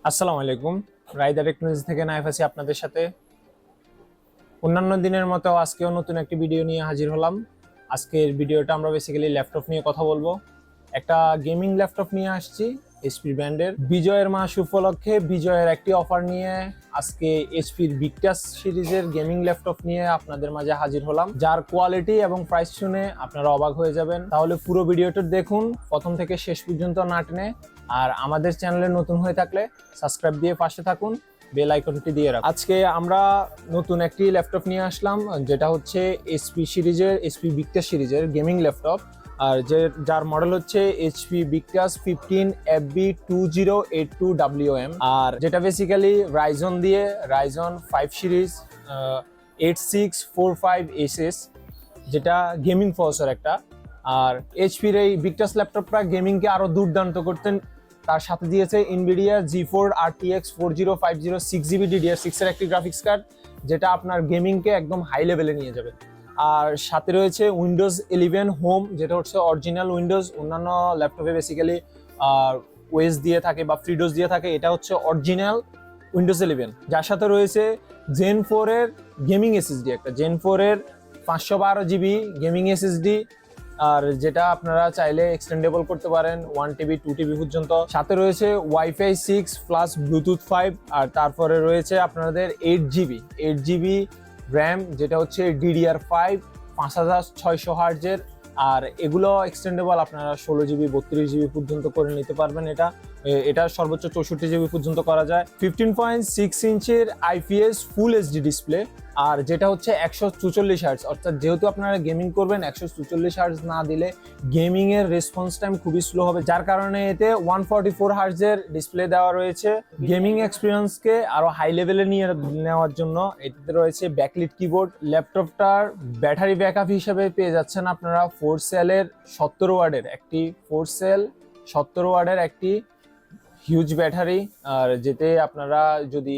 আসসালামু আলাইকুম। রায়দা টেকনোলজি থেকে নাইফ আছি আপনাদের সাথে। অন্যান্য দিনের মতো আজকেও নতুন একটি ভিডিও নিয়ে হাজির হলাম। আজকের ভিডিওটা আমরা বেসিক্যালি ল্যাপটপ নিয়ে কথা বলবো। একটা গেমিং ল্যাপটপ নিয়ে আসছি এইচপি ব্র্যান্ডের। বিজয়ের মাস উপলক্ষে বিজয়ের একটি অফার নিয়ে আজকে এইচপির ভিক্টাস সিরিজের গেমিং ল্যাপটপ নিয়ে আপনাদের মাঝে হাজির হলাম, যার কোয়ালিটি এবং প্রাইস শুনে আপনারা অবাক হয়ে যাবেন। তাহলে পুরো ভিডিওটা দেখুন প্রথম থেকে শেষ পর্যন্ত না টেনে। আর আমাদের চ্যানেলে নতুন হয়ে থাকলে সাবস্ক্রাইব দিয়ে পাশে থাকুন, বেল আইকনটি দিয়ে রাখুন। আজকে আমরা নতুন একটি ল্যাপটপ নিয়ে আসলাম, যেটা হচ্ছে এইচপি ভিক্টাস সিরিজের গেমিং ল্যাপটপ। আর যার মডেল হচ্ছে এইচপি ভিক্টাস 15FB2082WM, আর যেটা বেসিক্যালি রাইজন 5 সিরিজ 8645SS, যেটা গেমিং প্রসেসর একটা। আর এইচপির এই ভিক্টাস ল্যাপটপটা গেমিংকে আরো দুর্দান্ত করতেন, তার সাথে দিয়েছে Nvidia G4 RTX 4050 6GB DDR6 এর একটি গ্রাফিক্স কার্ড, যেটা আপনার গেমিংকে একদম হাই লেভেলে নিয়ে যাবে। আর সাথে রয়েছে উইন্ডোজ 11 হোম, যেটা হচ্ছে অরিজিনাল উইন্ডোজ। অন্যান্য ল্যাপটপে বেসিক্যালি ওএস দিয়ে থাকে বা ফ্রিডোজ দিয়ে থাকে, এটা হচ্ছে অরিজিনাল উইন্ডোজ 11। যার সাথে রয়েছে জেন 4 এর গেমিং এসএসডি, একটা জেন 4 এর 512GB গেমিং এসএসডি, আর যেটা আপনারা চাইলে এক্সটেন্ডেবল করতে পারেন 1TB 2TB পর্যন্ত। সাথে রয়েছে ওয়াইফাই 6 প্লাস ব্লুটুথ 5, আর তারপরে রয়েছে আপনাদের 8GB র্যাম, যেটা হচ্ছে DDR5 5600Hz এর। আর এগুলো এক্সটেন্ডেবল, আপনারা 16GB 32GB পর্যন্ত করে নিতে পারবেন। এটা সর্বোচ্চ 64GB পর্যন্ত করা যায়। 15.6 ইঞ্চের IPS ফুল এইচডি ডিসপ্লে, আর যেটা হচ্ছে 144Hz। অর্থাৎ যেহেতু আপনারা গেমিং করবেন, 144Hz না দিলে গেমিং এর রেসপন্স টাইম খুবই স্লো হবে, যার কারণে এতে 144Hz এর ডিসপ্লে দেওয়া রয়েছে। গেমিং এক্সপিরিয়েন্সকে আরো হাই লেভেলে নিয়ে নেওয়ার জন্য এটিতে রয়েছে ব্যাকলিট কিবোর্ড। ল্যাপটপটার ব্যাটারি ব্যাকআপ হিসেবে পেয়ে যাচ্ছেন আপনারা 4 সেলের 17 ওয়াটের একটি হিউজ ব্যাটারি। আর যেতে আপনারা যদি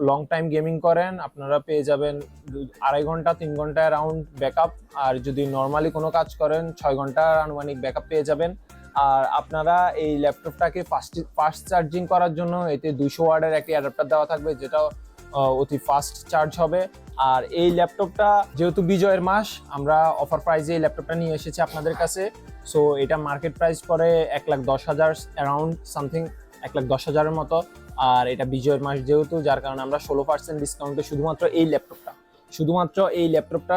লং টাইম গেমিং করেন, আপনারা পেয়ে যাবেন 2.5 ঘন্টা 3 ঘন্টা অ্যারাউন্ড ব্যাকআপ। আর যদি নর্মালি কোনো কাজ করেন 6 ঘন্টা আনুমানিক ব্যাকআপ পেয়ে যাবেন। আর আপনারা এই ল্যাপটপটাকে ফাস্ট চার্জিং করার জন্য এতে 200 ওয়াটের একটি অ্যাডাপ্টার দেওয়া থাকবে, যেটা অতি ফাস্ট চার্জ হবে। আর এই ল্যাপটপটা যেহেতু বিজয়ের মাস, আমরা অফার প্রাইসে এই ল্যাপটপটা নিয়ে এসেছি আপনাদের কাছে। সো এটা মার্কেট প্রাইস পরে 1,10,000 অ্যারাউন্ড সামথিং 1,10,000-এর মতো। আর এটা বিজয়ের মাস যেহেতু, যার কারণে আমরা 16% ডিসকাউন্টে শুধুমাত্র এই ল্যাপটপটা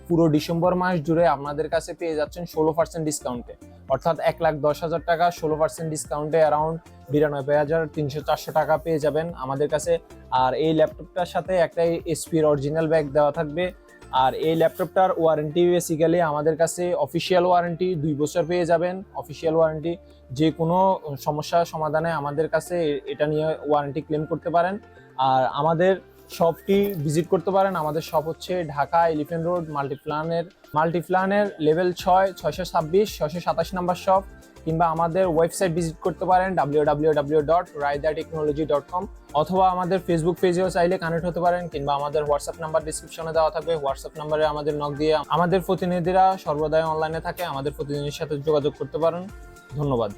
পুরো ডিসেম্বর মাস জুড়ে আপনাদের কাছে পেয়ে যাচ্ছেন 16% ডিসকাউন্টে। অর্থাৎ 1,10,000 টাকা 16% ডিসকাউন্টে অ্যারাউন্ড 92,300-400 টাকা পেয়ে যাবেন আমাদের কাছে। আর এই ল্যাপটপটার সাথে একটা এইচপির অরিজিনাল ব্যাগ দেওয়া থাকবে। আর এই ল্যাপটপটার ওয়ারেন্টি বেসিক্যালি আমাদের কাছে অফিসিয়াল ওয়ারেন্টি 2 বছর পেয়ে যাবেন। অফিসিয়াল ওয়ারেন্টি, যে কোনো সমস্যার সমাধানে আমাদের কাছে এটা নিয়ে ওয়ারেন্টি ক্লেম করতে পারেন। আর আমাদের শপটি ভিজিট করতে পারেন। আমাদের শপ হচ্ছে ঢাকা এলিফ্যান্ট রোড মাল্টিপ্লানের লেভেল 6 626 627 নাম্বার শপ, কিংবা আমাদের ওয়েবসাইট ভিজিট করতে পারেন www.raidatechnology.com, অথবা আমাদের ফেসবুক পেজেও চাইলে কানেক্ট হতে পারেন, কিংবা আমাদের হোয়াটসঅ্যাপ নাম্বার ডিসক্রিপশনে দেওয়া থাকবে। হোয়াটসঅ্যাপ নাম্বারে আমাদের নক দিয়ে আমাদের প্রতিনিধিরা সর্বদাই অনলাইনে থাকে, আমাদের প্রতিনিধির সাথে যোগাযোগ করতে পারেন। ধন্যবাদ।